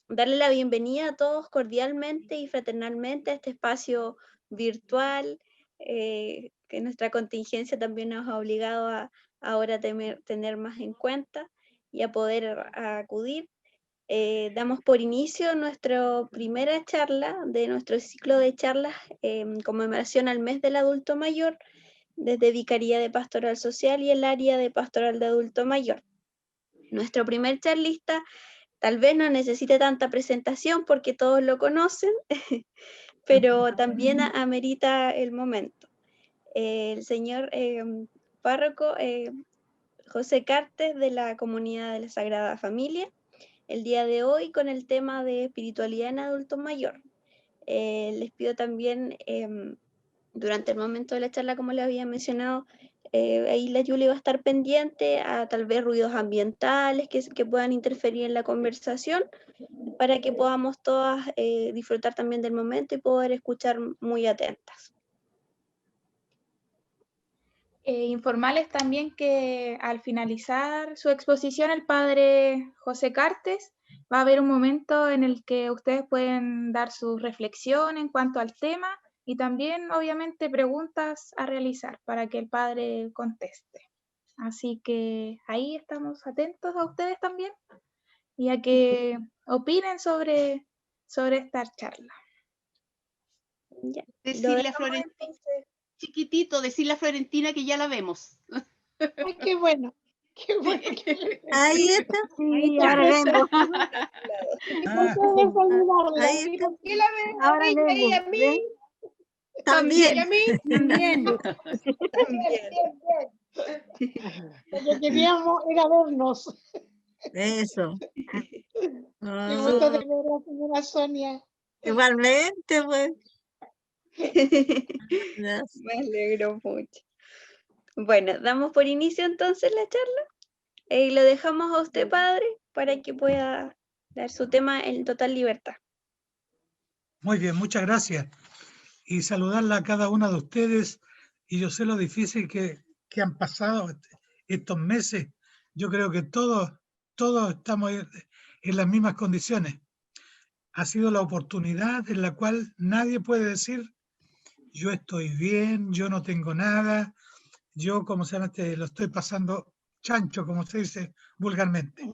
darle la bienvenida a todos cordialmente y fraternalmente a este espacio virtual, que nuestra contingencia también nos ha obligado a ahora tener más en cuenta y a poder acudir. Damos por inicio nuestra primera charla de nuestro ciclo de charlas en conmemoración al mes del adulto mayor, desde Vicaría de Pastoral Social y el área de Pastoral de Adulto Mayor. Nuestro primer charlista tal vez no necesite tanta presentación porque todos lo conocen, pero también amerita el momento. El señor párroco José Cartes, de la Comunidad de la Sagrada Familia, el día de hoy con el tema de espiritualidad en adulto mayor. Les pido también, durante el momento de la charla, como les había mencionado, ahí la Yuli va a estar pendiente a tal vez ruidos ambientales que puedan interferir en la conversación, para que podamos todas disfrutar también del momento y poder escuchar muy atentas. Informarles también que al finalizar su exposición el padre José Cartes va a haber un momento en el que ustedes pueden dar su reflexión en cuanto al tema y también obviamente preguntas a realizar para que el padre conteste. Así que ahí estamos atentos a ustedes también y a que opinen sobre esta charla. Ya. Decirle a Florentina, chiquitito, decirle a Florentina que ya la vemos. Ay, qué bueno. Qué bueno. Ahí está. Sí, ahora vemos. Ahí está. ¿Por qué la ven? Ahora vemos. ¿Y a mí? También. ¿Y a mí? También. Lo que queríamos era vernos. Eso. Qué gusto de ver a la señora Sonia. Igualmente, pues. Me alegro mucho. Bueno, damos por inicio entonces la charla y lo dejamos a usted, padre, para que pueda dar su tema en total libertad. Muy bien, muchas gracias. Y saludarla a cada una de ustedes. Y yo sé lo difícil que han pasado estos meses. Yo creo que todos estamos en las mismas condiciones. Ha sido la oportunidad en la cual nadie puede decir: yo estoy bien, yo no tengo nada, yo, como se llama, lo estoy pasando chancho, como se dice vulgarmente.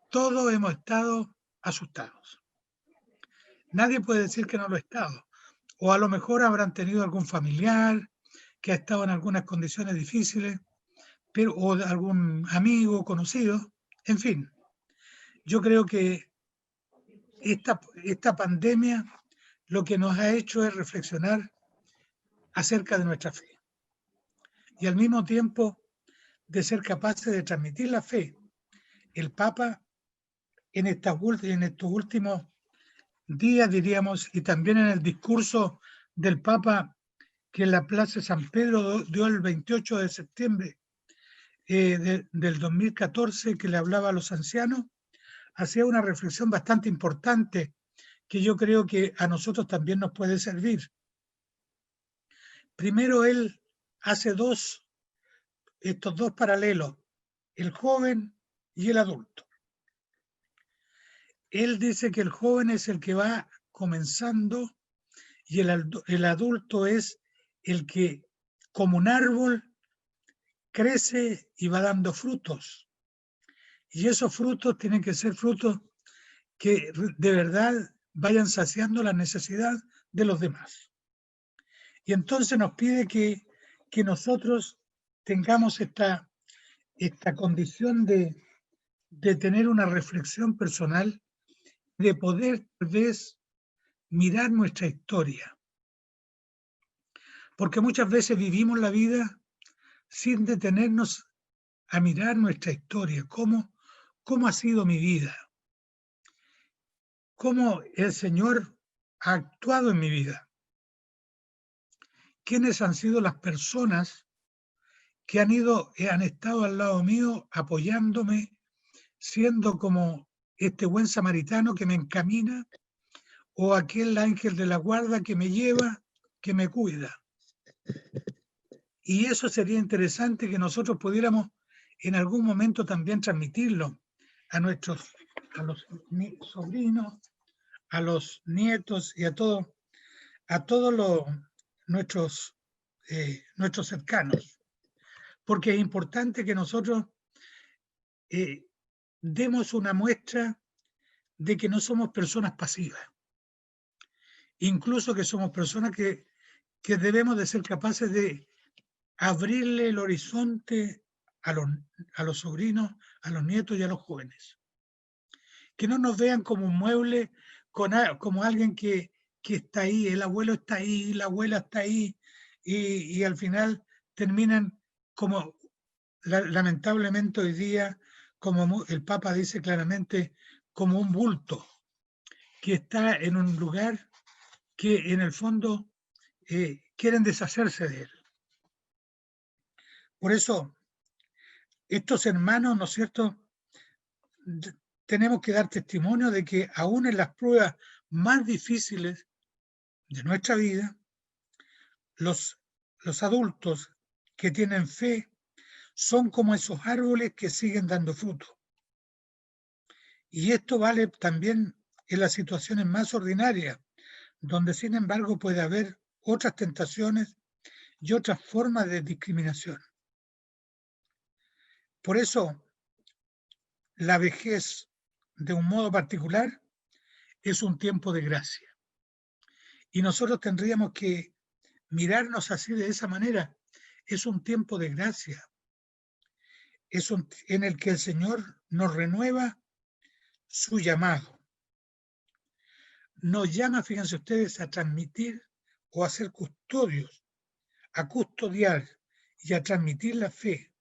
Todos hemos estado asustados. Nadie puede decir que no lo ha estado. O a lo mejor habrán tenido algún familiar que ha estado en algunas condiciones difíciles, o algún amigo, conocido, en fin. Yo creo que esta pandemia lo que nos ha hecho es reflexionar acerca de nuestra fe. Y al mismo tiempo de ser capaces de transmitir la fe. El Papa en estos últimos días, diríamos, y también en el discurso del Papa que en la Plaza San Pedro dio el 28 de septiembre del 2014, que le hablaba a los ancianos, hacía una reflexión bastante importante que yo creo que a nosotros también nos puede servir. Primero, él hace estos dos paralelos, el joven y el adulto. Él dice que el joven es el que va comenzando y el adulto es el que, como un árbol, crece y va dando frutos. Y esos frutos tienen que ser frutos que de verdad vayan saciando la necesidad de los demás. Y entonces nos pide que nosotros tengamos esta condición de tener una reflexión personal, de poder tal vez mirar nuestra historia. Porque muchas veces vivimos la vida sin detenernos a mirar nuestra historia, cómo ha sido mi vida, cómo el Señor ha actuado en mi vida, quiénes han sido las personas que han estado al lado mío apoyándome, siendo como este buen samaritano que me encamina, o aquel ángel de la guarda que me lleva, que me cuida. Y eso sería interesante que nosotros pudiéramos en algún momento también transmitirlo a nuestros sobrinos, a los nietos y a todos nuestros cercanos, porque es importante que nosotros demos una muestra de que no somos personas pasivas, incluso que somos personas que debemos de ser capaces de abrirle el horizonte a los sobrinos, a los nietos y a los jóvenes. Que no nos vean como un mueble, como alguien que está ahí, el abuelo está ahí, la abuela está ahí, y al final terminan como, lamentablemente hoy día, como el Papa dice claramente, como un bulto que está en un lugar que en el fondo quieren deshacerse de él. Por eso, estos hermanos, ¿no es cierto?, tenemos que dar testimonio de que aún en las pruebas más difíciles de nuestra vida, los adultos que tienen fe son como esos árboles que siguen dando fruto. Y esto vale también en las situaciones más ordinarias, donde sin embargo puede haber otras tentaciones y otras formas de discriminación. Por eso, la vejez, de un modo particular, es un tiempo de gracia. Y nosotros tendríamos que mirarnos así, de esa manera. Es un tiempo de gracia. En el que el Señor nos renueva su llamado. Nos llama, fíjense ustedes, a transmitir o a ser custodios, a custodiar y a transmitir la fe.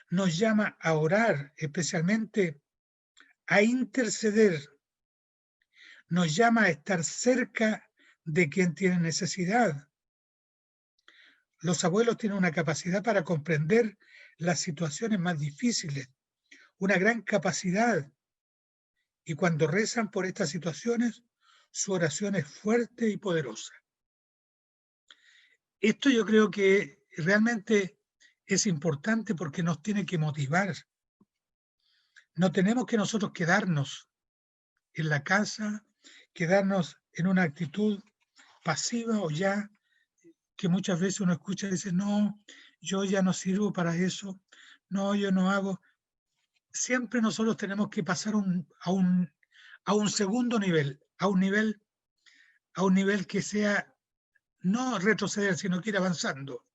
Nos llama a orar, especialmente a interceder. Nos llama a estar cerca de quien tiene necesidad. Los abuelos tienen una capacidad para comprender las situaciones más difíciles, una gran capacidad. Y cuando rezan por estas situaciones, su oración es fuerte y poderosa. Esto yo creo que realmente es importante porque nos tiene que motivar. No tenemos que nosotros quedarnos en la casa, quedarnos en una actitud pasiva o ya que muchas veces uno escucha y dice, no, yo ya no sirvo para eso, no, yo no hago. Siempre nosotros tenemos que pasar a un segundo nivel, a un nivel que sea no retroceder, sino que ir avanzando.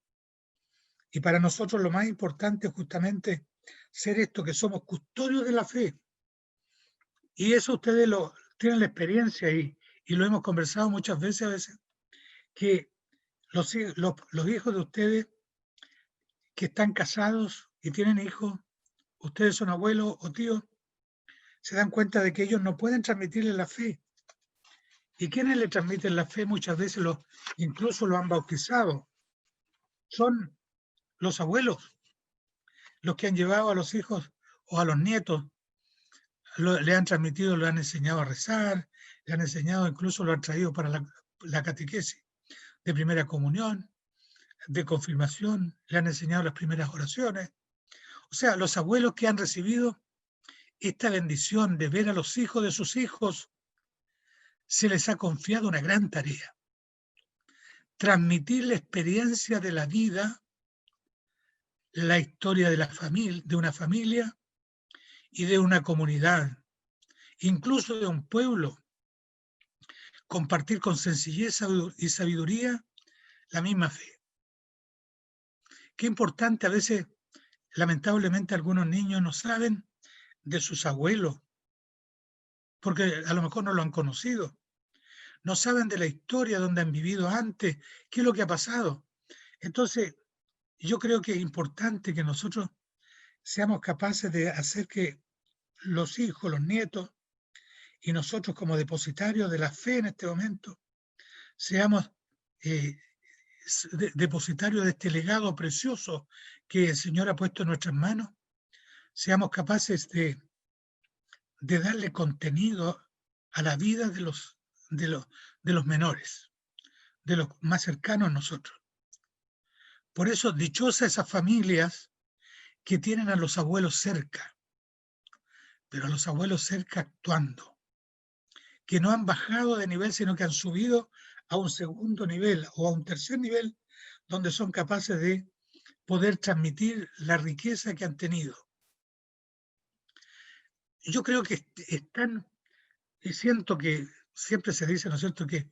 Y para nosotros lo más importante es justamente ser esto, que somos custodios de la fe. Y eso ustedes tienen la experiencia y lo hemos conversado muchas veces, a veces, que los hijos de ustedes que están casados y tienen hijos, ustedes son abuelos o tíos, se dan cuenta de que ellos no pueden transmitirle la fe. Y quienes le transmiten la fe muchas veces incluso lo han bautizado. Son los abuelos, los que han llevado a los hijos o a los nietos, le han transmitido, lo han enseñado a rezar, le han enseñado, incluso lo han traído para la catequesis de primera comunión, de confirmación, le han enseñado las primeras oraciones. O sea, los abuelos que han recibido esta bendición de ver a los hijos de sus hijos, se les ha confiado una gran tarea. Transmitir la experiencia de la vida, la historia de una familia y de una comunidad, incluso de un pueblo. Compartir con sencillez y sabiduría la misma fe. Qué importante, a veces, lamentablemente, algunos niños no saben de sus abuelos, porque a lo mejor no lo han conocido. No saben de la historia, donde han vivido antes, qué es lo que ha pasado. Entonces, yo creo que es importante que nosotros seamos capaces de hacer que los hijos, los nietos, y nosotros como depositarios de la fe en este momento, seamos depositarios de este legado precioso que el Señor ha puesto en nuestras manos, seamos capaces de darle contenido a la vida de los menores, de los más cercanos a nosotros. Por eso, dichosas esas familias que tienen a los abuelos cerca, pero a los abuelos cerca actuando, que no han bajado de nivel, sino que han subido a un segundo nivel o a un tercer nivel, donde son capaces de poder transmitir la riqueza que han tenido. Yo creo que están, y siento que siempre se dice, ¿no es cierto?, que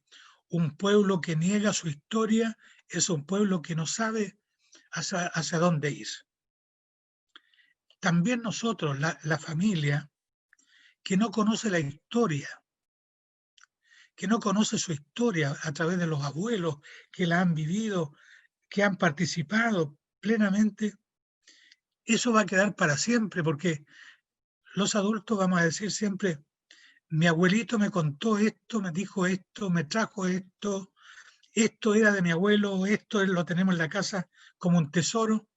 un pueblo que niega su historia es un pueblo que no sabe hacia dónde ir. También nosotros, la familia, que no conoce la historia, que no conoce su historia a través de los abuelos que la han vivido, que han participado plenamente, eso va a quedar para siempre, porque los adultos vamos a decir siempre, mi abuelito me contó esto, me dijo esto, me trajo esto, esto era de mi abuelo, esto lo tenemos en la casa como un tesoro,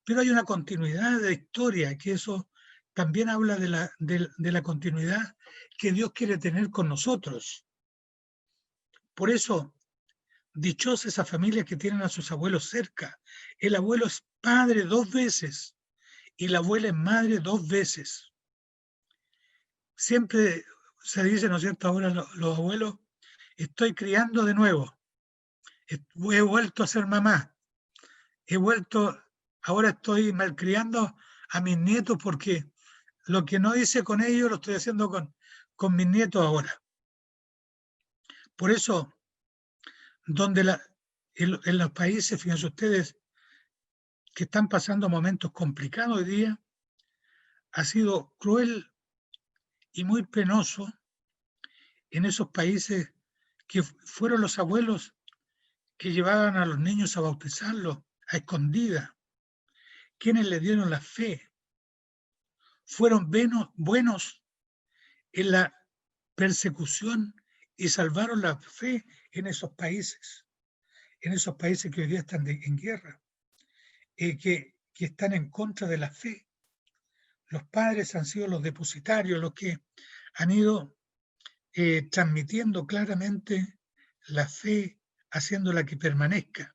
pero hay una continuidad de historia, que eso también habla de la continuidad que Dios quiere tener con nosotros. Por eso, dichosa esa familia que tienen a sus abuelos cerca. El abuelo es padre 2 veces y la abuela es madre 2 veces. Siempre se dice, ¿no es cierto?, ahora los abuelos, estoy criando de nuevo, he vuelto a ser mamá, ahora estoy malcriando a mis nietos porque lo que no hice con ellos lo estoy haciendo con mis nietos ahora. Por eso, en los países, fíjense ustedes, que están pasando momentos complicados hoy día, ha sido cruel y muy penoso en esos países que fueron los abuelos que llevaban a los niños a bautizarlos a escondidas, quienes le dieron la fe, fueron buenos en la persecución y salvaron la fe en esos países que hoy día están en guerra, que están en contra de la fe. Los padres han sido los depositarios, los que han ido transmitiendo claramente la fe, haciéndola que permanezca.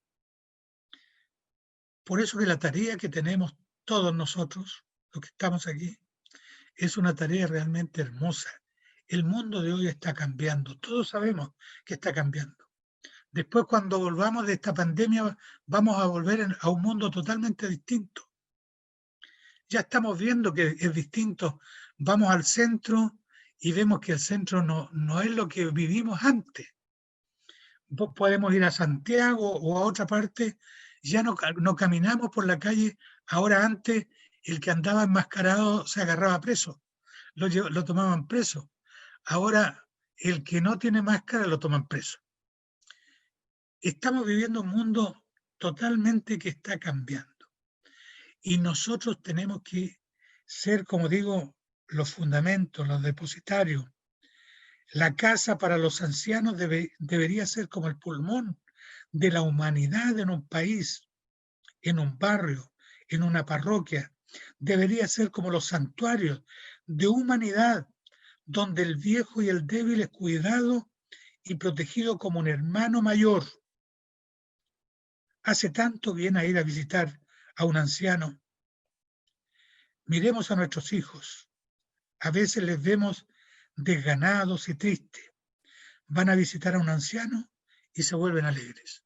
Por eso que la tarea que tenemos todos nosotros, los que estamos aquí, es una tarea realmente hermosa. El mundo de hoy está cambiando, todos sabemos que está cambiando. Después, cuando volvamos de esta pandemia, vamos a volver a un mundo totalmente distinto. Ya estamos viendo que es distinto. Vamos al centro y vemos que el centro no es lo que vivimos antes. Podemos ir a Santiago o a otra parte, ya no caminamos por la calle. Ahora antes el que andaba enmascarado se agarraba preso, lo tomaban preso. Ahora el que no tiene máscara lo toman preso. Estamos viviendo un mundo totalmente que está cambiando. Y nosotros tenemos que ser, como digo, los fundamentos, los depositarios. La casa para los ancianos debería ser como el pulmón de la humanidad en un país, en un barrio, en una parroquia. Debería ser como los santuarios de humanidad, donde el viejo y el débil es cuidado y protegido como un hermano mayor. Hace tanto bien a ir a visitar a un anciano. Miremos a nuestros hijos. A veces les vemos desganados y tristes. Van a visitar a un anciano y se vuelven alegres.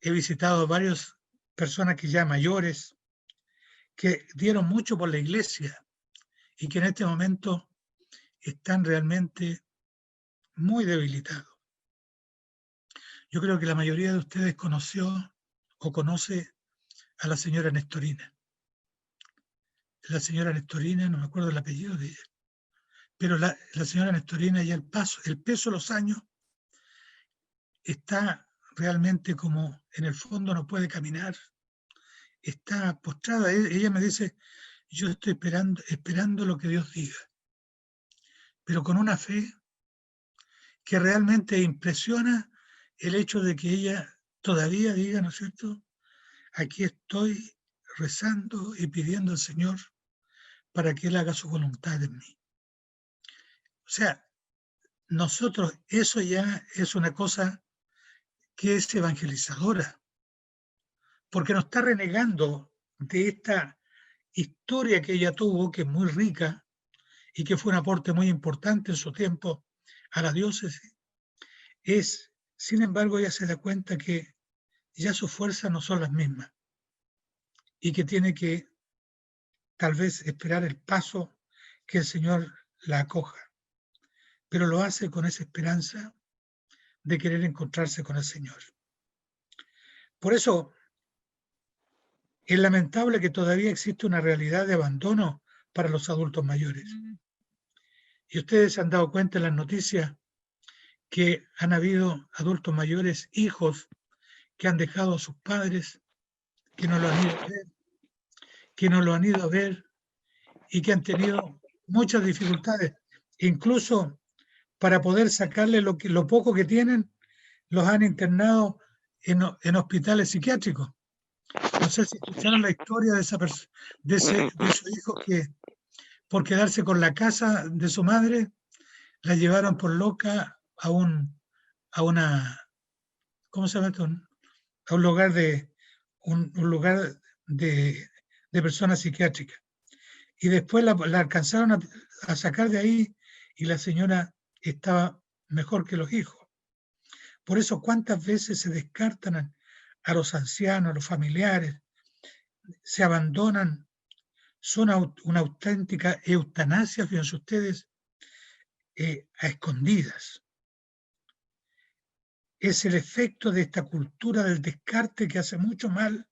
He visitado a varias personas que ya mayores, que dieron mucho por la iglesia y que en este momento están realmente muy debilitados. Yo creo que la mayoría de ustedes conoció o conoce a la señora Nestorina. La señora Nestorina, no me acuerdo el apellido de ella, pero la señora Nestorina ya el peso de los años está realmente como en el fondo no puede caminar, está postrada. Ella me dice, yo estoy esperando lo que Dios diga, pero con una fe que realmente impresiona el hecho de que ella todavía diga, ¿no es cierto?, aquí estoy rezando y pidiendo al Señor para que Él haga su voluntad en mí. O sea, nosotros, eso ya es una cosa que es evangelizadora, porque nos está renegando de esta historia que ella tuvo, que es muy rica y que fue un aporte muy importante en su tiempo a la diócesis, sin embargo, ella se da cuenta que ya sus fuerzas no son las mismas y que tiene que tal vez esperar el paso que el Señor la acoja, pero lo hace con esa esperanza de querer encontrarse con el Señor. Por eso es lamentable que todavía existe una realidad de abandono para los adultos mayores. Y ustedes se han dado cuenta en las noticias que han habido adultos mayores, hijos, que han dejado a sus padres, que no lo han ido a ver, y que han tenido muchas dificultades, incluso para poder sacarle lo poco que tienen, los han internado en hospitales psiquiátricos. No sé si escucharon la historia de su hijo que por quedarse con la casa de su madre, la llevaron por loca a una, ¿cómo se llama esto? A un lugar de personas psiquiátricas. Y después la alcanzaron a sacar de ahí y la señora estaba mejor que los hijos. Por eso, ¿cuántas veces se descartan a los ancianos, a los familiares? Se abandonan, son una auténtica eutanasia, fíjense ustedes, a escondidas. Es el efecto de esta cultura del descarte que hace mucho mal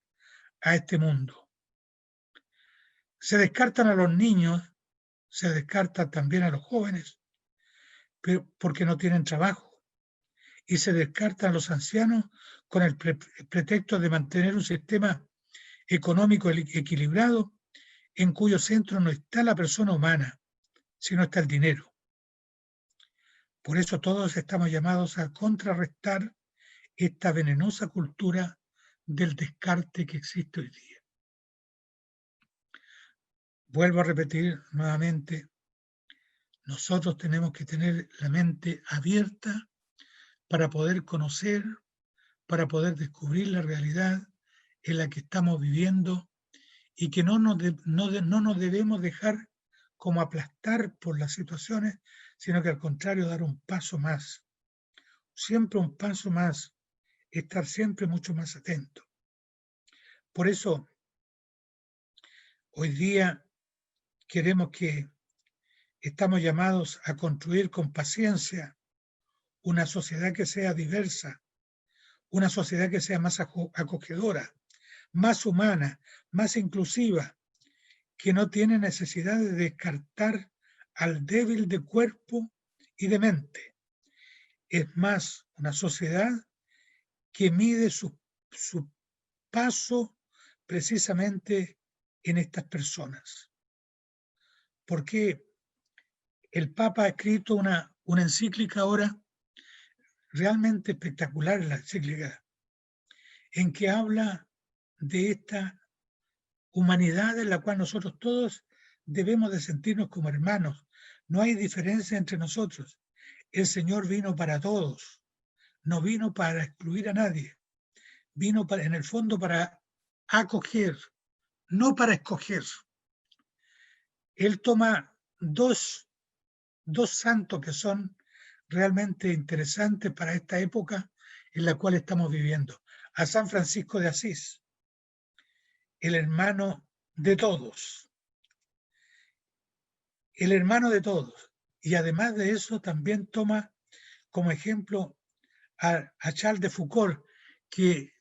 a este mundo. Se descartan a los niños, se descarta también a los jóvenes, pero porque no tienen trabajo. Y se descartan a los ancianos con el pretexto de mantener un sistema económico equilibrado en cuyo centro no está la persona humana, sino está el dinero. Por eso todos estamos llamados a contrarrestar esta venenosa cultura del descarte que existe hoy día. Vuelvo a repetir nuevamente, nosotros tenemos que tener la mente abierta para poder conocer, para poder descubrir la realidad en la que estamos viviendo y que no nos debemos dejar como aplastar por las situaciones, sino que al contrario dar un paso más, siempre un paso más, estar siempre mucho más atento. Por eso, hoy día estamos llamados a construir con paciencia una sociedad que sea diversa, una sociedad que sea más acogedora, más humana, más inclusiva, que no tiene necesidad de descartar al débil de cuerpo y de mente. Es más, una sociedad que mide su paso precisamente en estas personas. Porque el Papa ha escrito una encíclica ahora realmente espectacular, la encíclica, en que habla de esta humanidad en la cual nosotros todos debemos de sentirnos como hermanos. No hay diferencia entre nosotros. El Señor vino para todos, no vino para excluir a nadie, vino en el fondo para acoger, no para escoger. Él toma dos santos que son realmente interesantes para esta época en la cual estamos viviendo. A San Francisco de Asís, el hermano de todos. El hermano de todos. Y además de eso también toma como ejemplo a Charles de Foucault, que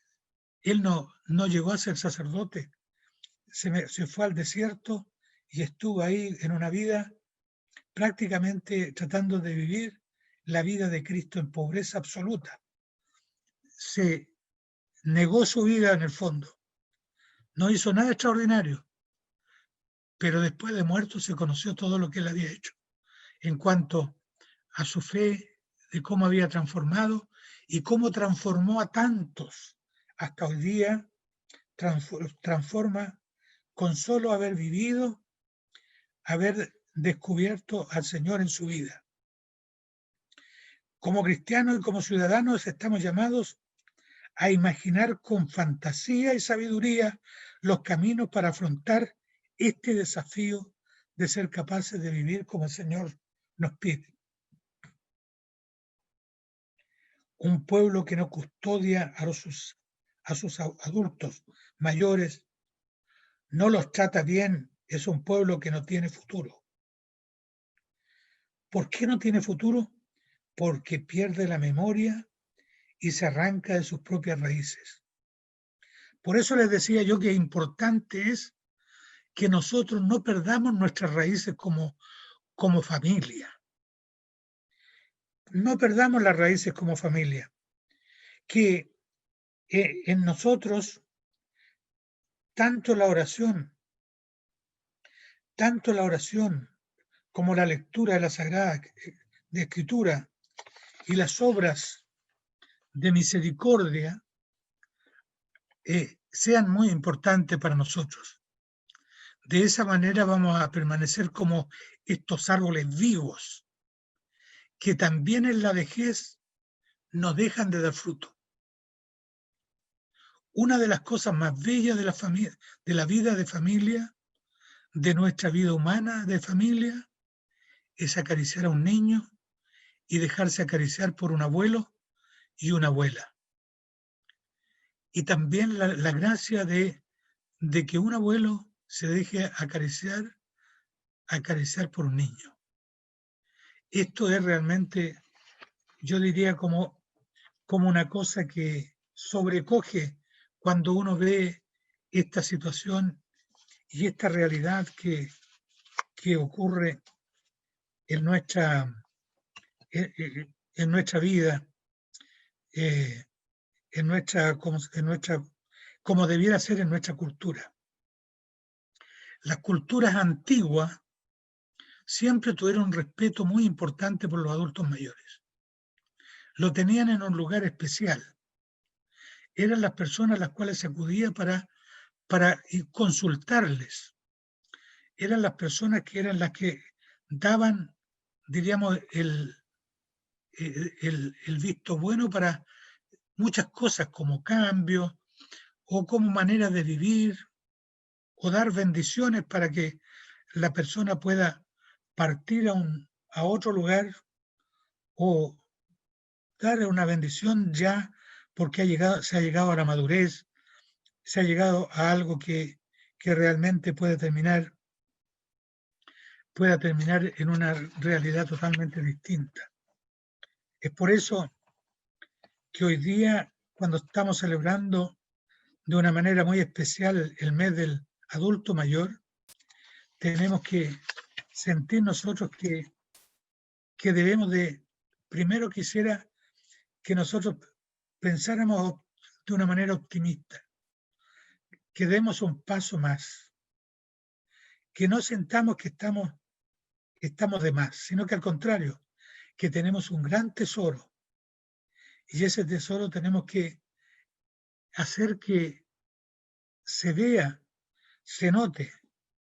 él no llegó a ser sacerdote, se fue al desierto y estuvo ahí en una vida prácticamente tratando de vivir la vida de Cristo en pobreza absoluta. Se negó su vida en el fondo. No hizo nada extraordinario, pero después de muerto se conoció todo lo que él había hecho en cuanto a su fe, de cómo había transformado y cómo transformó a tantos. Hasta hoy día transforma con solo haber vivido, haber descubierto al Señor en su vida. Como cristianos y como ciudadanos estamos llamados a imaginar con fantasía y sabiduría los caminos para afrontar este desafío de ser capaces de vivir como el Señor nos pide. Un pueblo que no custodia a sus adultos mayores, no los trata bien, es un pueblo que no tiene futuro. ¿Por qué no tiene futuro? Porque pierde la memoria y se arranca de sus propias raíces. Por eso les decía yo que importante es que nosotros no perdamos nuestras raíces como familia. No perdamos las raíces como familia. Que en nosotros, tanto la oración como la lectura de la Sagrada de Escritura y las obras de misericordia sean muy importantes para nosotros. De esa manera vamos a permanecer como estos árboles vivos que también en la vejez no dejan de dar fruto. Una de las cosas más bellas de la vida de familia, de nuestra vida humana de familia, es acariciar a un niño y dejarse acariciar por un abuelo y una abuela. Y también la gracia de que un abuelo se deje acariciar por un niño. Esto es realmente, yo diría, como una cosa que sobrecoge cuando uno ve esta situación y esta realidad que ocurre en nuestra vida, como debiera ser en nuestra cultura. Las culturas antiguas siempre tuvieron un respeto muy importante por los adultos mayores. Lo tenían en un lugar especial. Eran las personas a las cuales se acudía para consultarles. Eran las personas que eran las que daban, diríamos, el visto bueno para muchas cosas, como cambios o como manera de vivir, o dar bendiciones para que la persona pueda partir a otro lugar, o dar una bendición ya porque se ha llegado a la madurez, se ha llegado a algo que realmente pueda terminar en una realidad totalmente distinta. Es por eso que hoy día, cuando estamos celebrando de una manera muy especial el mes del adulto mayor, tenemos que sentir nosotros que debemos primero quisiera que nosotros pensáramos de una manera optimista, que demos un paso más, que no sentamos que estamos de más, sino que al contrario, que tenemos un gran tesoro, y ese tesoro tenemos que hacer que se vea, se note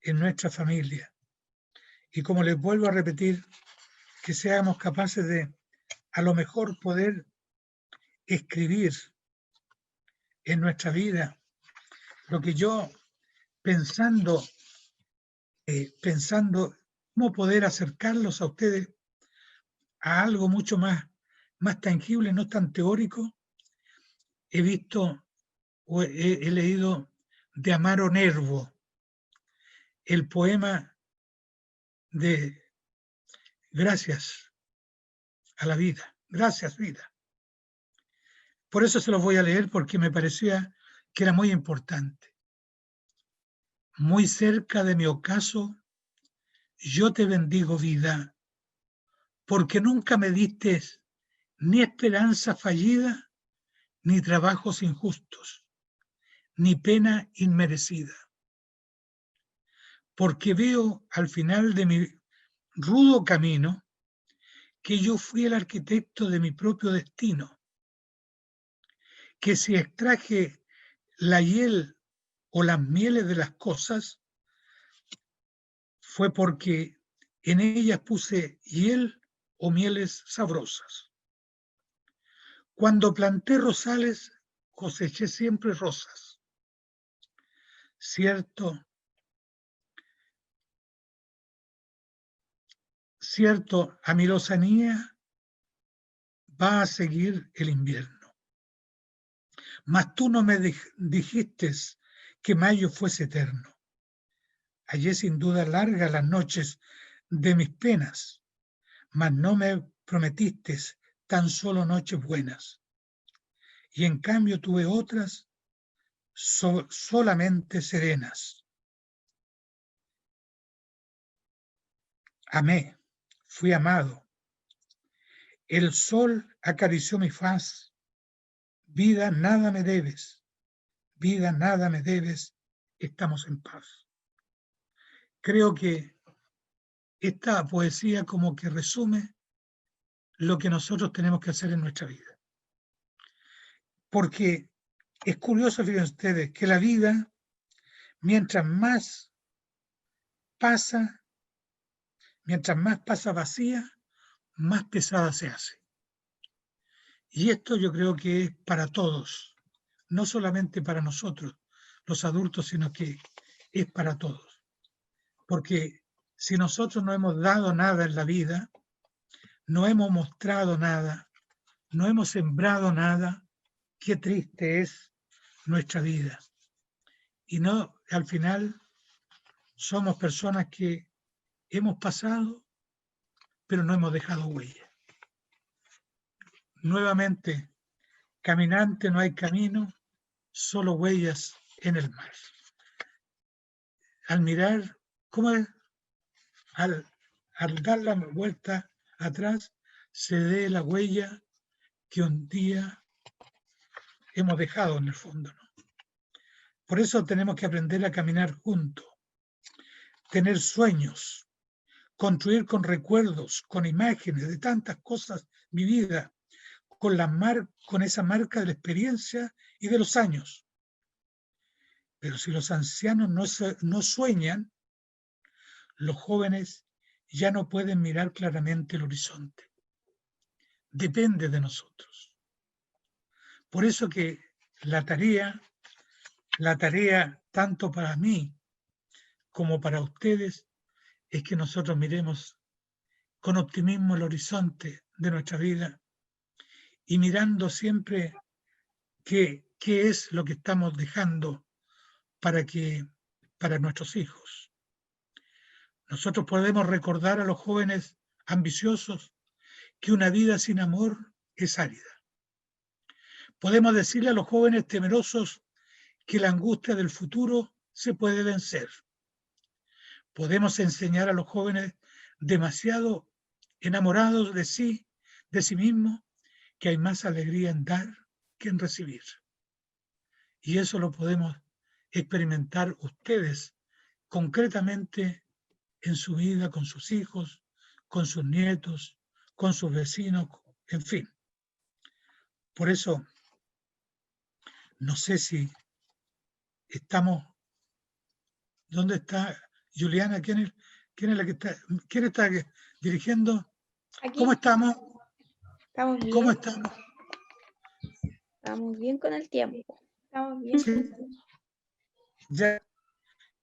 en nuestra familia. Y como les vuelvo a repetir, que seamos capaces de, a lo mejor, poder escribir en nuestra vida lo que yo, pensando cómo poder acercarlos a ustedes a algo mucho más tangible, no tan teórico, he visto o he leído de Amaro Nervo el poema de Gracias a la vida, gracias vida. Por eso se los voy a leer, porque me parecía que era muy importante. Muy cerca de mi ocaso, yo te bendigo vida, porque nunca me diste ni esperanza fallida, ni trabajos injustos, ni pena inmerecida. Porque veo al final de mi rudo camino que yo fui el arquitecto de mi propio destino, que si extraje la hiel o las mieles de las cosas, fue porque en ellas puse hiel o mieles sabrosas. Cuando planté rosales, coseché siempre rosas. Cierto cierto, a mi lozanía va a seguir el invierno. Mas tú no me dijiste que mayo fuese eterno. Hallé sin duda largas las noches de mis penas, mas no me prometiste tan solo noches buenas. Y en cambio tuve otras solamente serenas. Amé, fui amado. El sol acarició mi faz. Vida, nada me debes. Vida, nada me debes. Estamos en paz. Creo que esta poesía como que resume lo que nosotros tenemos que hacer en nuestra vida. Porque es curioso, fíjense ustedes, que la vida, mientras más pasa vacía, más pesada se hace. Y esto yo creo que es para todos, no solamente para nosotros, los adultos, sino que es para todos. Porque si nosotros no hemos dado nada en la vida, no hemos mostrado nada, no hemos sembrado nada, qué triste es nuestra vida. Y no, al final somos personas que hemos pasado, pero no hemos dejado huella. Nuevamente, caminante no hay camino, solo huellas en el mar. Al mirar, ¿cómo es? Al dar la vuelta atrás, se dé la huella que un día hemos dejado en el fondo, ¿no? Por eso tenemos que aprender a caminar juntos, tener sueños, construir con recuerdos, con imágenes de tantas cosas vividas, con esa marca de la experiencia y de los años. Pero si los ancianos no sueñan, los jóvenes ya no pueden mirar claramente el horizonte. Depende de nosotros. Por eso que la tarea tanto para mí como para ustedes es que nosotros miremos con optimismo el horizonte de nuestra vida y mirando siempre qué es lo que estamos dejando para nuestros hijos. Nosotros podemos recordar a los jóvenes ambiciosos que una vida sin amor es árida. Podemos decirle a los jóvenes temerosos que la angustia del futuro se puede vencer. Podemos enseñar a los jóvenes demasiado enamorados de sí mismos, que hay más alegría en dar que en recibir. Y eso lo podemos experimentar ustedes concretamente en su vida, con sus hijos, con sus nietos, con sus vecinos, en fin. Por eso, no sé si estamos... ¿Dónde está Juliana? ¿Quién es la que está? ¿Quién está dirigiendo? Aquí. ¿Cómo estamos? Estamos bien. ¿Cómo estamos? Estamos bien con el tiempo. Estamos bien. Sí. Ya.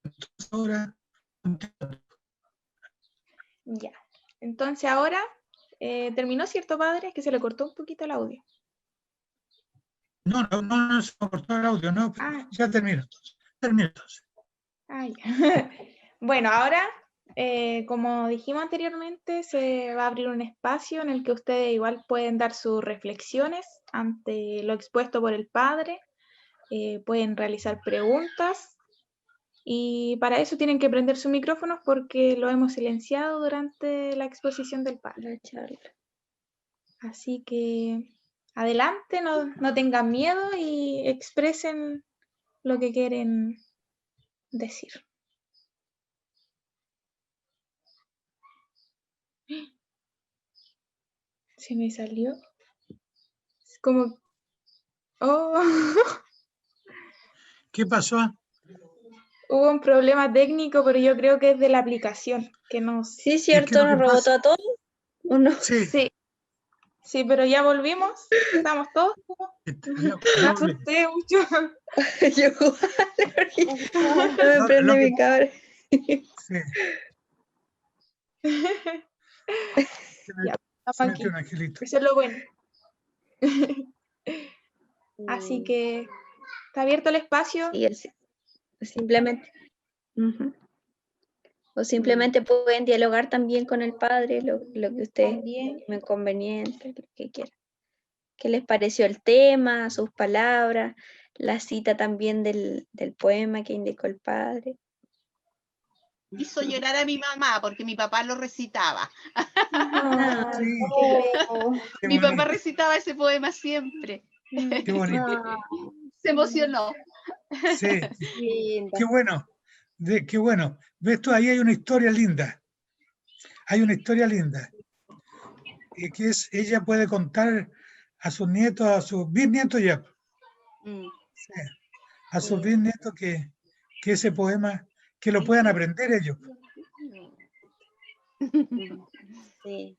Entonces ahora. Ya. Entonces ahora terminó, ¿cierto, padre? Es que se le cortó un poquito el audio. No, se me cortó el audio, no. Ya termino entonces. Ah, ya. Bueno, ahora, como dijimos anteriormente, se va a abrir un espacio en el que ustedes igual pueden dar sus reflexiones ante lo expuesto por el padre, pueden realizar preguntas y para eso tienen que prender sus micrófonos porque lo hemos silenciado durante la exposición del padre. La charla. Así que adelante, no tengan miedo y expresen lo que quieren decir. Se me salió. Es como... Oh, ¿Qué pasó? hubo un problema técnico, pero yo creo que es de la aplicación, que nos... Sí, cierto, lo que nos rebotó a todos. ¿O no? Sí. Sí, pero ya volvimos. Estamos todos. Me asusté mucho. Yo igual, no me prende mi cámara. Sí. Ya, Se estamos mete aquí. un angelito. Eso es lo bueno. Así que está abierto el espacio. Y simplemente, ujú. O simplemente pueden dialogar también con el padre, lo que ustedes También. estimen conveniente, lo que quieran. ¿Qué les pareció el tema, sus palabras, la cita también del poema que indicó el padre? Hizo llorar a mi mamá porque mi papá lo recitaba. Ay, Sí. Qué Mi papá bonito, recitaba ese poema siempre. qué bonito. Se emocionó. Sí, Linda. qué bueno. Qué bueno. ¿Ves tú? Ahí hay una historia linda. Hay una historia linda. Que es, ella puede contar a sus nietos, a sus bisnietos ya, Mm. sí, a sus bisnietos que ese poema, que lo puedan aprender ellos. Sí,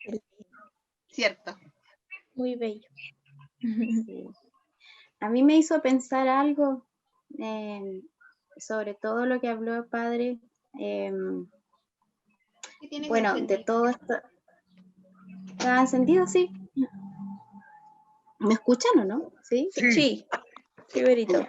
Cierto. muy bello. sí. A mí me hizo pensar algo, sobre todo lo que habló el padre. ¿Qué tienes Bueno, de encendido? todo esto. ¿Está encendido? Sí. ¿Me escuchan o no? Sí. Sí, Sí, Berito.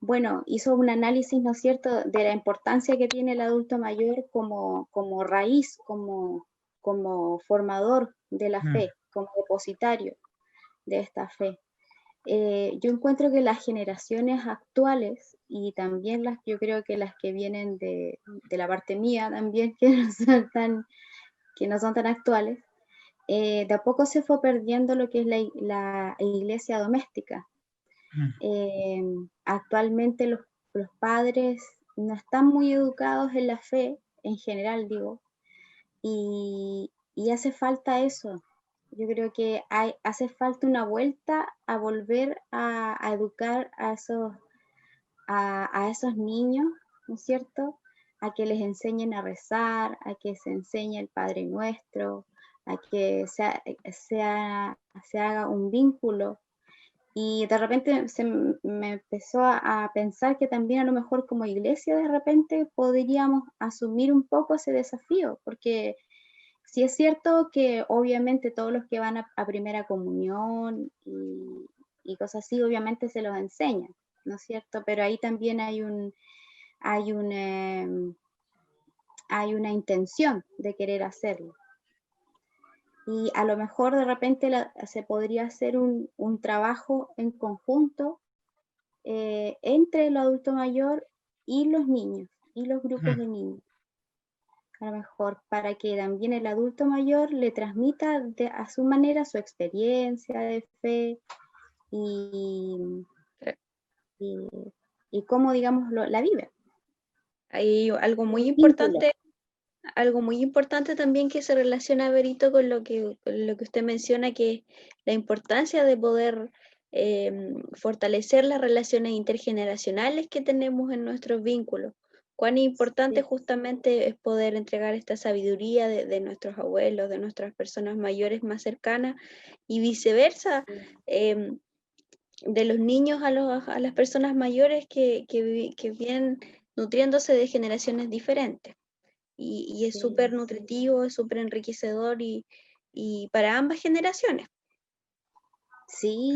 Bueno, hizo un análisis, ¿no es cierto?, de la importancia que tiene el adulto mayor como raíz, como formador de la fe, como depositario de esta fe. Yo encuentro que las generaciones actuales y también yo creo que las que vienen de la parte mía también, que no son tan actuales, de a poco se fue perdiendo lo que es la iglesia doméstica. Actualmente los padres no están muy educados en la fe, en general digo, y hace falta eso. Yo creo que hace falta una vuelta a volver a educar a esos niños, ¿no es cierto? A que les enseñen a rezar, a que se enseñe el Padre Nuestro, a que se haga un vínculo. Y de repente me empezó a pensar que también a lo mejor como iglesia de repente podríamos asumir un poco ese desafío, porque sí es cierto que obviamente todos los que van a primera comunión y cosas así, obviamente se los enseñan, ¿no es cierto? Pero ahí también hay una intención de querer hacerlo. Y a lo mejor de repente se podría hacer un trabajo en conjunto entre el adulto mayor y los niños, y los grupos de niños. A lo mejor para que también el adulto mayor le transmita a su manera su experiencia de fe y cómo, digamos, la vive. Hay algo muy Un vínculo. importante también que se relaciona, Berito, con lo que usted menciona, que es la importancia de poder fortalecer las relaciones intergeneracionales que tenemos en nuestros vínculos. Cuán importante Sí. justamente es poder entregar esta sabiduría de nuestros abuelos, de nuestras personas mayores más cercanas, y viceversa, de los niños a las personas mayores que vienen nutriéndose de generaciones diferentes. Y es Sí. súper nutritivo, es súper enriquecedor y para ambas generaciones. Sí,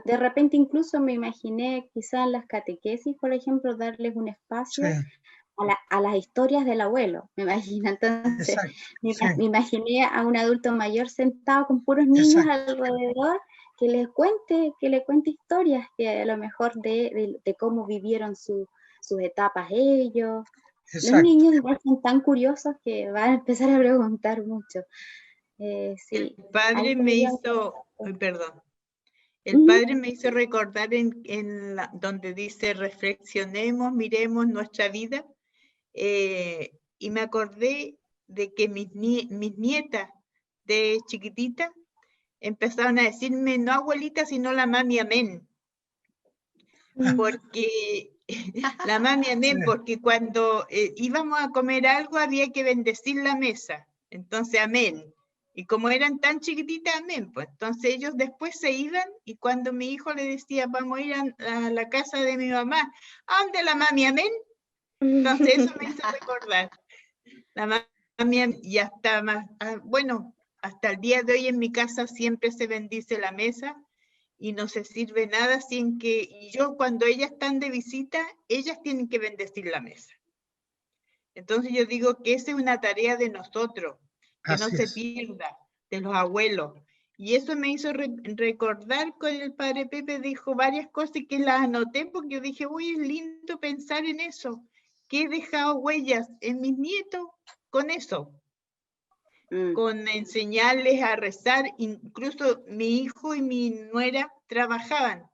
de repente incluso me imaginé quizás en las catequesis, por ejemplo, darles un espacio sí, a las historias del abuelo, me imagino. Entonces, exacto. me Sí, imaginé a un adulto mayor sentado con puros niños exacto. alrededor que le cuente historias que a lo mejor de cómo vivieron sus etapas ellos. Los Exacto. niños igual son tan curiosos que van a empezar a preguntar mucho. Sí, El padre ahí me podríamos- hizo, perdón, el padre me hizo recordar donde dice reflexionemos, miremos nuestra vida, y me acordé de que mis nietas de chiquitita empezaron a decirme no abuelita, sino la mami amén. Porque la mami amén, Sí. porque cuando íbamos a comer algo había que bendecir la mesa, entonces amén. Y como eran tan chiquititas, amén, pues entonces ellos después se iban y cuando mi hijo le decía, vamos a ir a la casa de mi mamá, ¿a dónde la mami amén? Entonces eso me hizo recordar. La mami, y hasta más, bueno, hasta el día de hoy en mi casa siempre se bendice la mesa y no se sirve nada sin que, y yo cuando ellas están de visita, ellas tienen que bendecir la mesa. Entonces yo digo que esa es una tarea de nosotros, que no Así se es. pierda, de los abuelos. Y eso me hizo recordar con el padre Pepe, dijo varias cosas que las anoté porque yo dije, uy, es lindo pensar en eso, que he dejado huellas en mis nietos con eso, con enseñarles a rezar. Incluso mi hijo y mi nuera trabajaban.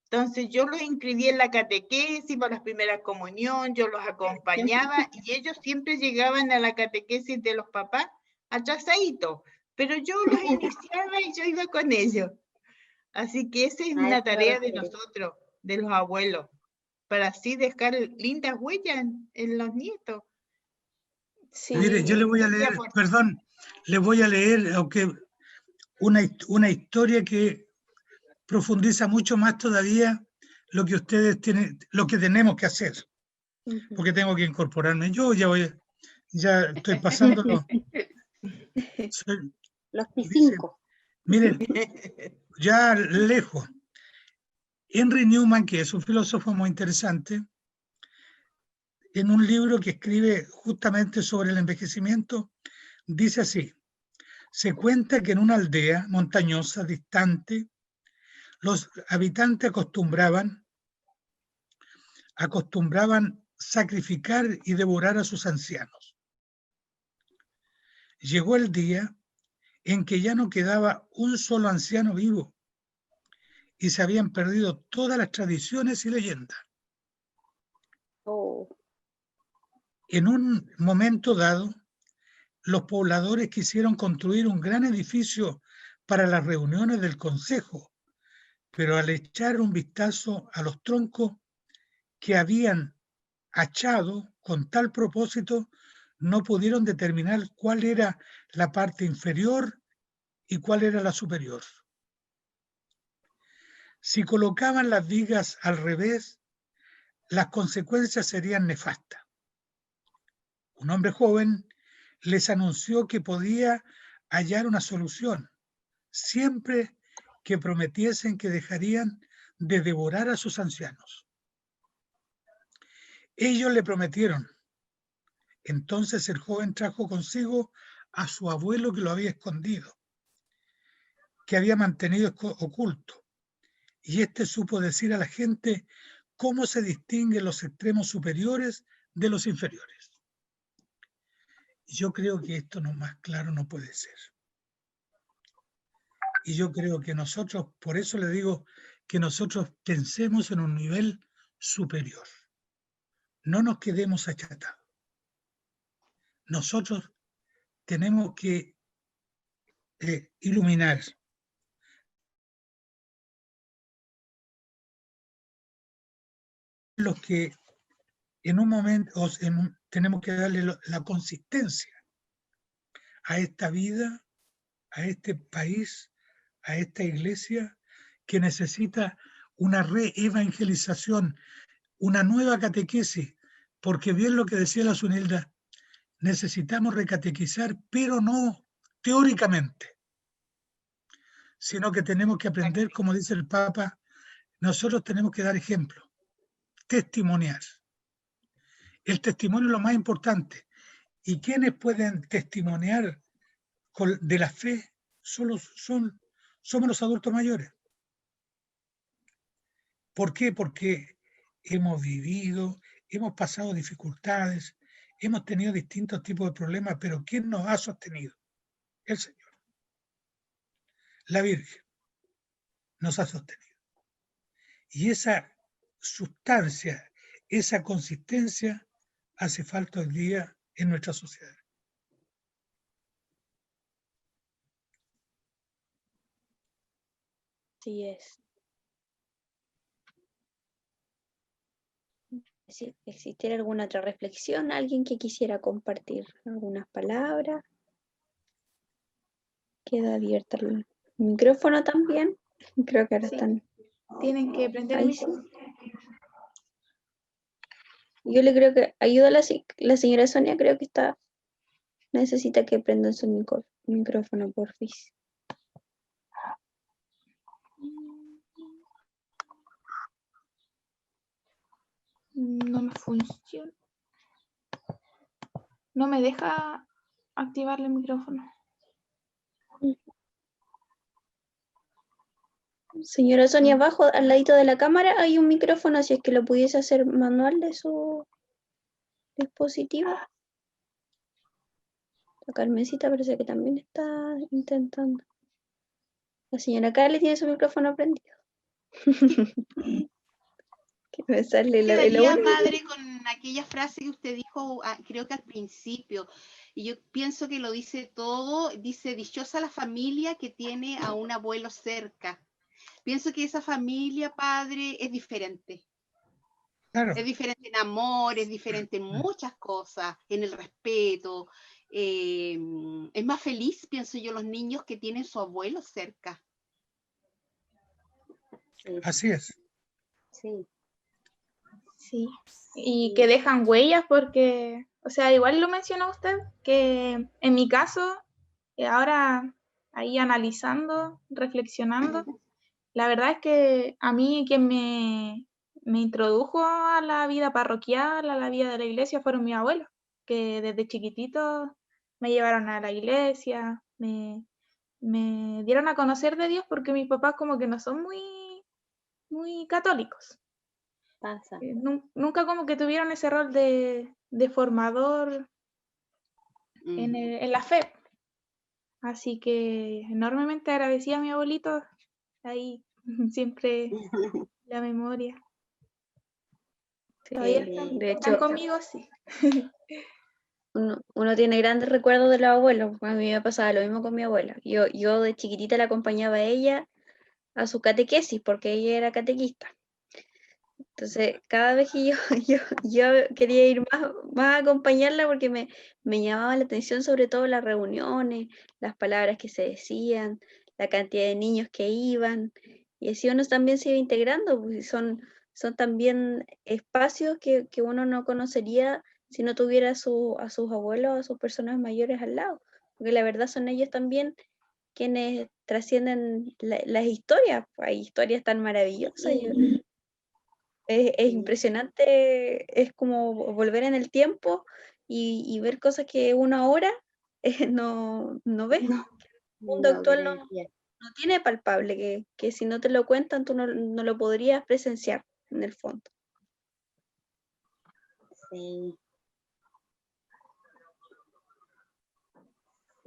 Entonces yo los inscribí en la catequesis para la primera comunión, yo los acompañaba y ellos siempre llegaban a la catequesis de los papás atrasaditos, pero yo los iniciaba y yo iba con ellos. Así que esa es una tarea de nosotros, de los abuelos, para así dejar lindas huellas en los nietos. Sí. Mire, yo le voy a leer, perdón, le voy a leer, aunque una historia que profundiza mucho más todavía lo que ustedes tienen, lo que tenemos que hacer, porque tengo que incorporarme. Yo ya estoy pasando Los P5. Miren, ya lejos. Henry Newman, que es un filósofo muy interesante, en un libro que escribe justamente sobre el envejecimiento, dice así: se cuenta que en una aldea montañosa distante, los habitantes acostumbraban sacrificar y devorar a sus ancianos. Llegó el día en que ya no quedaba un solo anciano vivo y se habían perdido todas las tradiciones y leyendas. En un momento dado, los pobladores quisieron construir un gran edificio para las reuniones del consejo, pero al echar un vistazo a los troncos que habían hachado con tal propósito, no pudieron determinar cuál era la parte inferior y cuál era la superior. Si colocaban las vigas al revés, las consecuencias serían nefastas. Un hombre joven les anunció que podía hallar una solución, siempre que prometiesen que dejarían de devorar a sus ancianos. Ellos le prometieron. Entonces el joven trajo consigo a su abuelo que lo había escondido, que había mantenido oculto, y éste supo decir a la gente cómo se distinguen los extremos superiores de los inferiores. Yo creo que esto no más claro no puede ser. Y yo creo que nosotros, por eso le digo que nosotros pensemos en un nivel superior. No nos quedemos achatados. Nosotros tenemos que iluminar. Los que en un momento tenemos que darle la consistencia a esta vida, a este país, a esta iglesia que necesita una reevangelización, una nueva catequesis, porque bien lo que decía la Zunilda, necesitamos recatequizar, pero no teóricamente, sino que tenemos que aprender, como dice el Papa, nosotros tenemos que dar ejemplo, testimoniar. El testimonio es lo más importante. ¿Y quiénes pueden testimoniar de la fe? Somos los adultos mayores. ¿Por qué? Porque hemos vivido, hemos pasado dificultades, hemos tenido distintos tipos de problemas, pero ¿quién nos ha sostenido? El Señor. La Virgen nos ha sostenido. Y esa sustancia, esa consistencia hace falta hoy día en nuestra sociedad. Así es. Si existiera alguna otra reflexión, alguien que quisiera compartir algunas palabras, queda abierto el micrófono también. Creo que ahora Sí. están. Tienen que prender el Ahí micrófono. Yo le creo que ayuda a la señora Sonia, creo que necesita que prendan su micrófono, porfis. No me funciona. No me deja activarle el micrófono. Señora Sonia, abajo, al ladito de la cámara, hay un micrófono, si es que lo pudiese hacer manual de su dispositivo. La Carmencita parece que también está intentando. La señora Carly tiene su micrófono prendido. Que me sale lo Quedaría, único. padre, con aquella frase que usted dijo, creo que al principio, y yo pienso que lo dice todo, dice, dichosa la familia que tiene a un abuelo cerca. Pienso que esa familia, padre, es diferente. Claro. Es diferente en amor, es diferente en muchas cosas, en el respeto. Es más feliz, pienso yo, los niños que tienen su abuelo cerca. Sí, Así es. sí. Sí. Y que dejan huellas porque, o sea, igual lo mencionó usted, que en mi caso, ahora ahí analizando, reflexionando, la verdad es que a mí quien me introdujo a la vida parroquial, a la vida de la iglesia, fueron mis abuelos, que desde chiquitito me llevaron a la iglesia, me dieron a conocer de Dios porque mis papás como que no son muy católicos. Pasa. Nunca como que tuvieron ese rol de formador en la fe. Así que enormemente agradecida a mi abuelito, ahí siempre la memoria. Todavía están de hecho, conmigo, sí. uno tiene grandes recuerdos de los abuelos. A mí me pasaba lo mismo con mi abuela. Yo de chiquitita la acompañaba a ella a su catequesis porque ella era catequista. Entonces, cada vez que yo quería ir más a acompañarla porque me llamaba la atención sobre todo las reuniones, las palabras que se decían, la cantidad de niños que iban, y así uno también se iba integrando, pues son también espacios que uno no conocería si no tuviera a sus abuelos, a sus personas mayores al lado, porque la verdad son ellos también quienes trascienden las historias, pues, hay historias tan maravillosas. Es impresionante, es como volver en el tiempo y ver cosas que uno ahora no ve. El mundo actual no tiene palpable, que si no te lo cuentan tú no lo podrías presenciar en el fondo. Sí.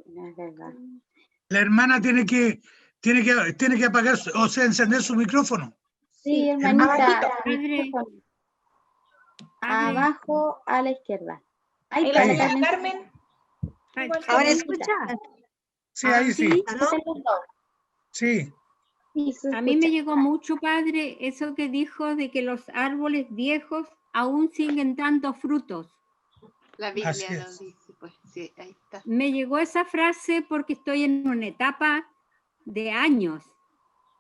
No es verdad. La hermana tiene que apagar, o sea, encender su micrófono. Sí, hermanita. micrófono. Abajo a la izquierda. Ahí está la Carmen. ¿Ahora escucha? Sí, ahí sí. Sí. A mí me llegó mucho, padre, eso que dijo de que los árboles viejos aún siguen dando frutos. La Biblia lo dice, pues sí, ahí está. Me llegó esa frase porque estoy en una etapa de años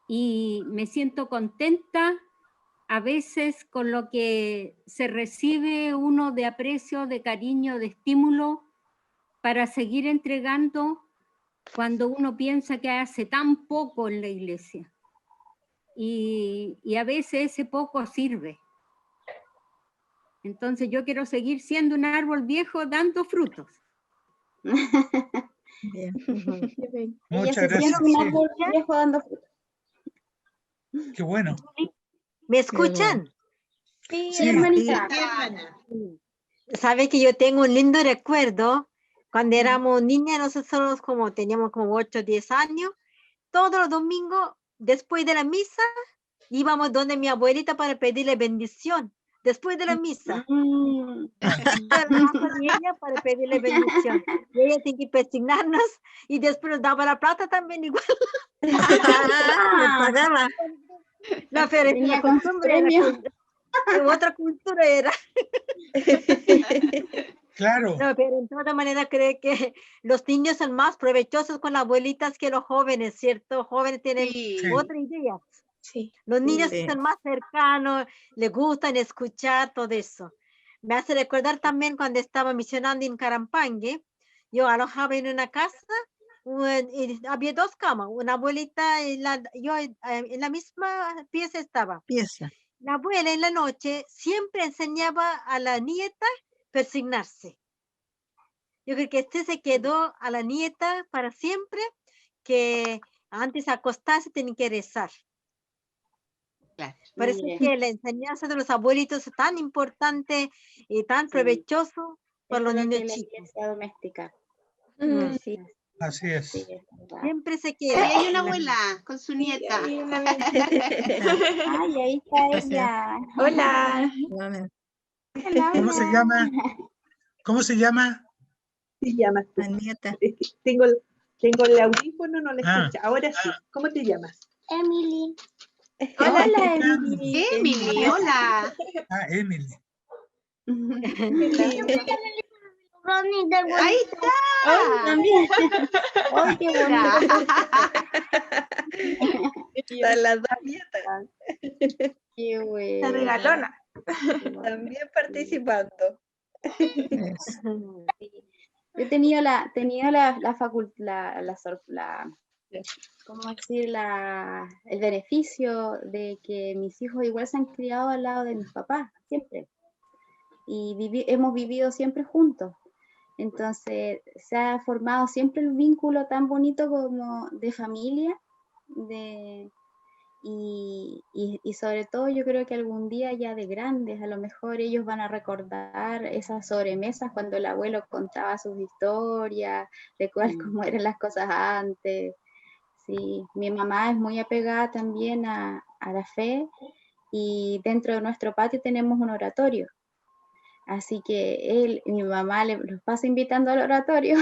y me siento contenta a veces con lo que se recibe uno de aprecio, de cariño, de estímulo para seguir entregando cuando uno piensa que hace tan poco en la iglesia. Y a veces ese poco sirve. Entonces yo quiero seguir siendo un árbol viejo dando frutos. Bien. Muchas gracias. Siente un árbol viejo dando frutos. Qué bueno. ¿Me escuchan? Sí, Sí. hermanita. Sí, hermana. Sabe que yo tengo un lindo recuerdo cuando éramos niñas, nosotros como teníamos como 8 o 10 años, todos los domingos después de la misa íbamos donde mi abuelita para pedirle bendición. Después de la misa, y ella para pedirle bendición. Y ella tiene que persignarnos y después nos daba la plata también igual. Le pagaba. Venía La feria con costumbre premio. otra cultura era. Claro. No, pero en toda manera creo que los niños son más provechosos con las abuelitas que los jóvenes, ¿cierto? Jóvenes tienen otra idea. Sí. Los niños Sí. son más cercanos, les gustan escuchar todo eso. me hace recordar también cuando estaba misionando en Carampangue. Yo alojaba en una casa, y había 2 camas, una abuelita y yo en la misma pieza estaba. La abuela en la noche siempre enseñaba a la nieta persignarse. Yo creo que este se quedó a la nieta para siempre, que antes de acostarse tienen que rezar. Claro. Por eso es que la enseñanza de los abuelitos es tan importante y tan provechoso para los niños la chicos. iglesia doméstica. Sí. Así es. Sí, es verdad. Siempre se Ahí queda. hay una abuela con su nieta. Ay, una amiga. Ay, ahí está ella. Hola. Hola, ¿Cómo se hola. llama? ¿Cómo se llama? te llamas tú? La nieta. Es que tengo el audífono, no le Ah. escucha. Ahora sí. ¿Cómo te llamas? Emily. Hola. Hola, Emily. Emily, hola. Ah, Emily. Ahí está. Hoy también. Hoy qué bonito. Están las 2 nietas Qué La bueno. regalona. también participando. Sí. Yo he tenido la facultad, ¿cómo decir? El beneficio de que mis hijos igual se han criado al lado de mis papás, siempre. Y hemos vivido siempre juntos. Entonces se ha formado siempre el vínculo tan bonito como de familia, y sobre todo yo creo que algún día ya de grandes, a lo mejor ellos van a recordar esas sobremesas cuando el abuelo contaba sus historias, de cómo eran las cosas antes. Sí, mi mamá es muy apegada también a la fe, y dentro de nuestro patio tenemos un oratorio. Así que mi mamá los pasa invitando al oratorio.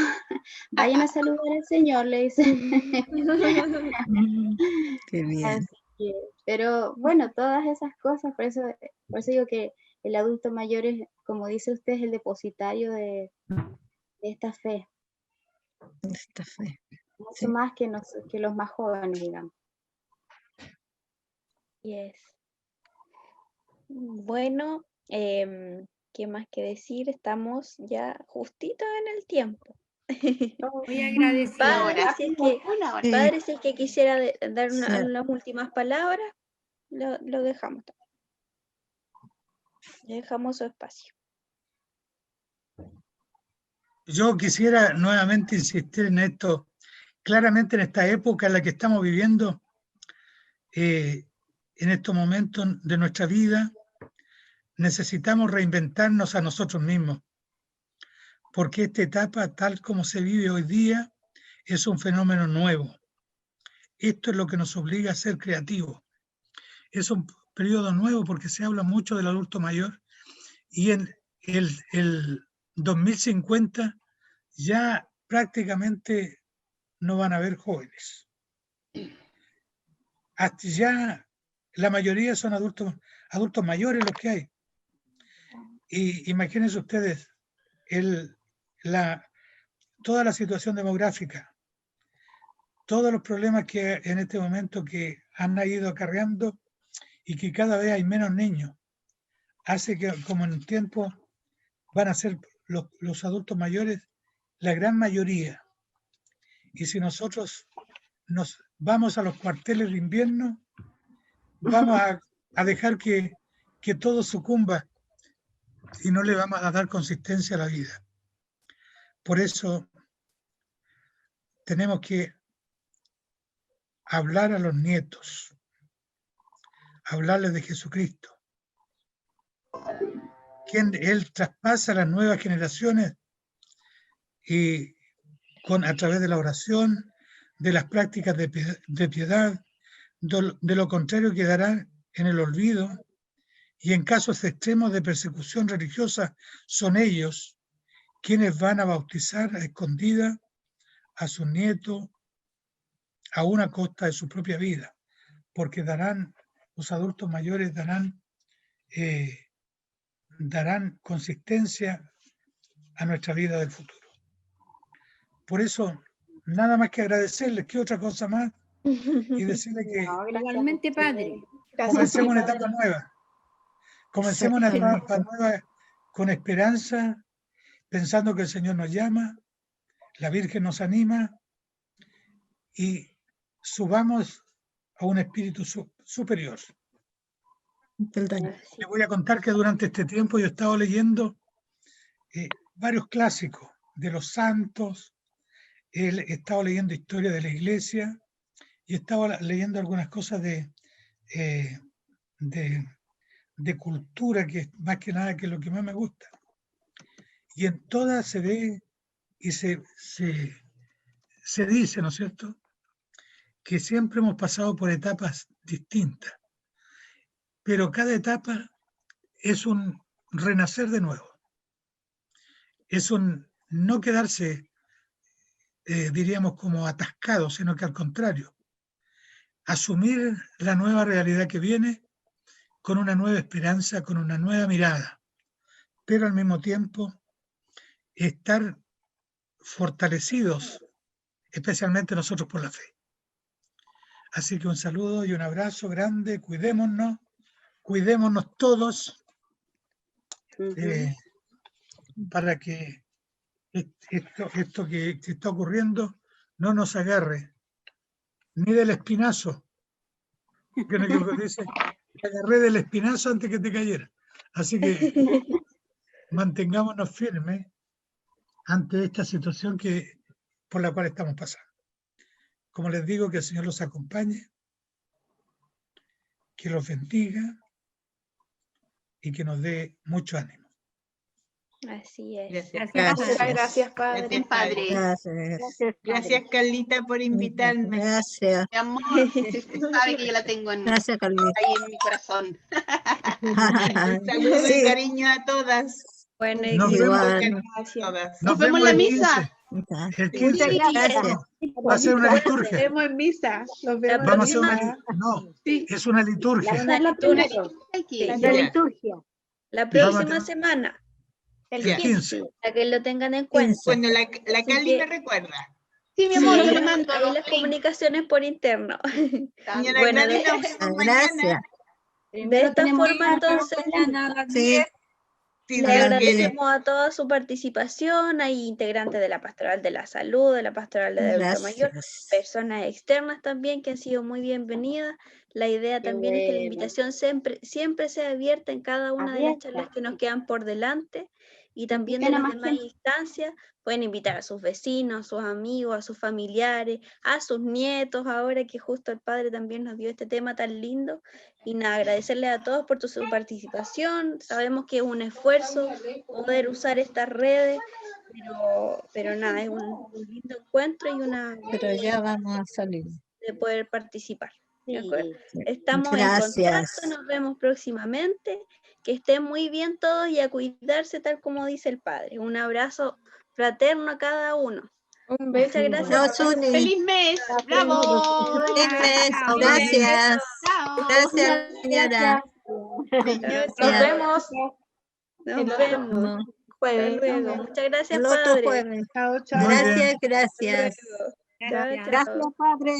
Vayan a saludar al Señor, le dicen. Qué bien. Pero bueno, todas esas cosas, por eso digo que el adulto mayor es, como dice usted, es el depositario de esta fe, Esta fe. mucho Sí. más que los más jóvenes, digamos. Yes. Bueno, ¿qué más que decir? Estamos ya justito en el tiempo. Muy agradecida. Ahora. Padre, si es que quisiera dar Sí. unas últimas palabras, lo dejamos. Le dejamos su espacio. Yo quisiera nuevamente insistir en esto, claramente en esta época en la que estamos viviendo, en estos momentos de nuestra vida, necesitamos reinventarnos a nosotros mismos, porque esta etapa, tal como se vive hoy día, es un fenómeno nuevo. Esto es lo que nos obliga a ser creativos. Es un periodo nuevo porque se habla mucho del adulto mayor, y en el 2050 ya prácticamente no van a haber jóvenes. Hasta ya la mayoría son adultos mayores los que hay. Y imagínense ustedes toda la situación demográfica, todos los problemas que en este momento que han ido acarreando, y que cada vez hay menos niños, hace que como en un tiempo van a ser los adultos mayores la gran mayoría. Y si nosotros nos vamos a los cuarteles de invierno, vamos a dejar que todo sucumba y no le vamos a dar consistencia a la vida. Por eso tenemos que hablar a los nietos, hablarles de Jesucristo, quien Él traspasa a las nuevas generaciones, y a través de la oración, de las prácticas de piedad. De lo contrario quedará en el olvido, y en casos extremos de persecución religiosa son ellos quienes van a bautizar a escondidas a sus nietos, a una costa de su propia vida, porque los adultos mayores darán consistencia a nuestra vida del futuro. Por eso, nada más que agradecerles, ¿qué otra cosa más? Y decirles que Igualmente, Padre. comencemos una etapa nueva. Comencemos una etapa nueva con esperanza, pensando que el Señor nos llama, la Virgen nos anima y subamos a un espíritu superior. Les voy a contar que durante este tiempo yo he estado leyendo varios clásicos de los santos, he estado leyendo historia de la iglesia y he estado leyendo algunas cosas de cultura, que es más que nada que es lo que más me gusta. Y en todas se ve y se dice, ¿no es cierto?, que siempre hemos pasado por etapas distintas, pero cada etapa es un renacer de nuevo. Es un no quedarse, diríamos, como atascado, sino que al contrario, asumir la nueva realidad que viene con una nueva esperanza, con una nueva mirada, pero al mismo tiempo estar fortalecidos, especialmente nosotros por la fe. Así que un saludo y un abrazo grande, cuidémonos todos, para que esto que está ocurriendo no nos agarre, ni del espinazo, que no dice, te agarré del espinazo antes que te cayera. Así que mantengámonos firmes ante esta situación por la cual estamos pasando. Como les digo, que el Señor los acompañe, que los bendiga y que nos dé mucho ánimo. Así es. Muchas gracias, Padre. Gracias, Padre. Gracias, Carlita, por invitarme. Gracias. Mi amor, usted sabe que yo la tengo Gracias, Carlita. ahí en mi corazón. Saludos y cariño a todas. Bueno, Nos vemos, Nos vemos en la misa. El 15 Gracias. va a ser una Nos liturgia. vemos en misa. Nos vemos Vamos a hacer en una misa. no, Sí. es una liturgia. una liturgia. La liturgia. La Vamos próxima a- semana, El 15. para que lo tengan en cuenta. Bueno, la Así Cali que- me recuerda. Sí, mi amor, yo le Ahí mando los las links. comunicaciones por interno. Señora Bueno, Gladys, nos vemos Gracias. mañana. De esta forma, entonces, Sí. Sí, le Dios agradecemos a toda su participación. Hay integrantes de la Pastoral de la Salud, de la Pastoral de Adulto Mayor, Gracias. personas externas también que han sido muy bienvenidas. La idea Qué también es que la bueno. invitación siempre sea abierta en cada una de las Abierta. charlas que nos quedan por delante, y también de Inviten a las más demás gente. instancias. Pueden invitar a sus vecinos, a sus amigos, a sus familiares, a sus nietos, ahora que justo el Padre también nos dio este tema tan lindo. Y nada, agradecerles a todos por su participación. Sabemos que es un esfuerzo poder usar estas redes, pero nada, es un lindo encuentro y una Pero ya vamos a salir. de poder participar. ¿De acuerdo? Sí. Estamos en Gracias. contacto, nos vemos próximamente. Que estén muy bien todos y a cuidarse tal como dice el Padre. Un abrazo fraterno a cada uno. Un beso. Muchas gracias. No, Zuni. ¡Feliz mes! ¡Bravo! Feliz, Chao. gracias. Chao. Gracias, señora. Nos vemos Nos vemos. No, Hasta jueves. luego. Muchas gracias, el otro Padre. jueves. Chao, chao. Muy bien. Gracias, gracias. Chao, chao. Gracias, Padre.